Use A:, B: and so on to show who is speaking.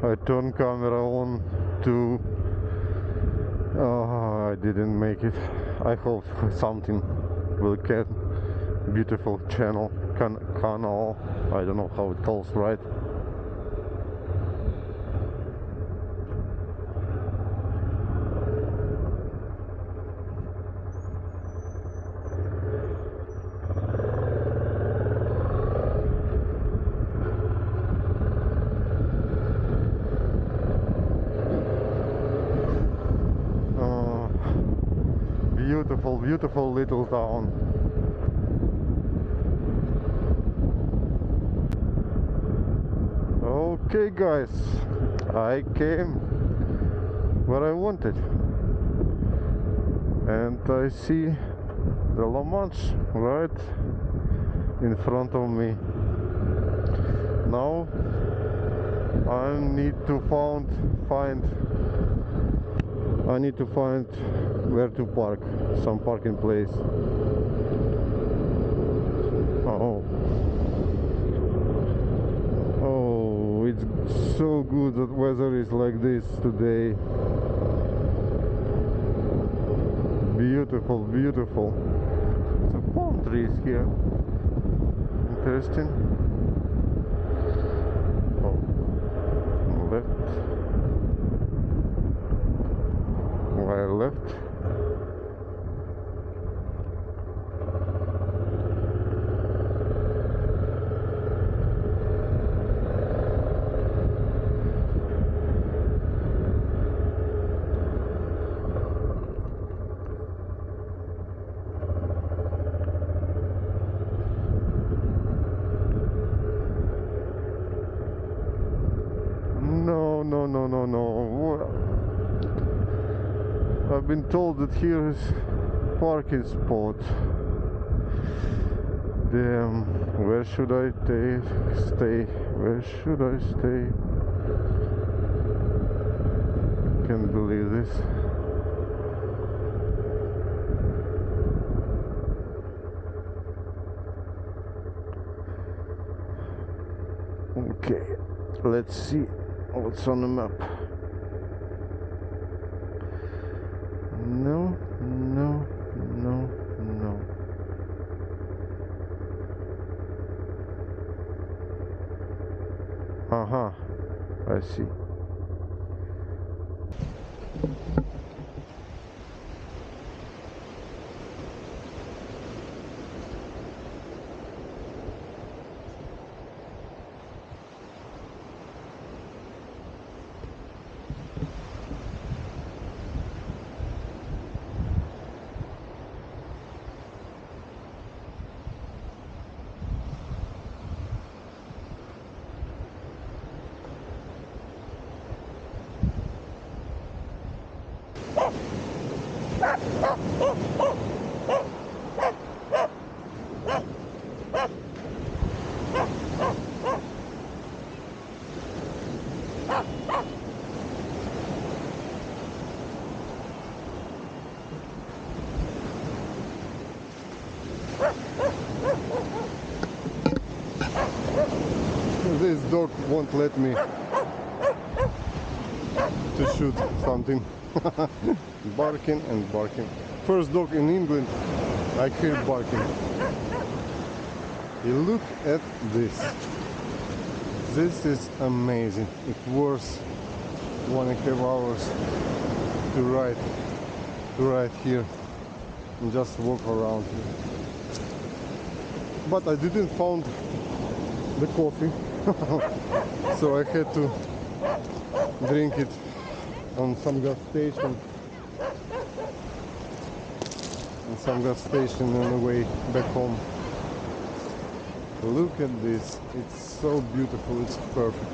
A: I turned camera on to... I didn't make it. I hope something will get beautiful canal. I don't know how it calls, right? Beautiful, beautiful little town. Okay guys, I came where I wanted, and I see the La Manche right in front of me. Now I need to find where to park, some parking place. Oh, it's so good that weather is like this today. Beautiful, beautiful. The palm trees here. Interesting. Oh, left. Wire left. No. I've been told that here is parking spot. Damn, where should I stay? Where should I stay? Can't believe this. Okay, let's see what's on the map. No. I see. This dog won't let me to shoot something. Barking and barking. First dog in England I hear barking. You look at this. This is amazing. It's worth 1.5 hours to ride here and just walk around here. But I didn't find the coffee, so I had to drink it on some gas station. On the way back home. Look at this. It's so beautiful. It's perfect.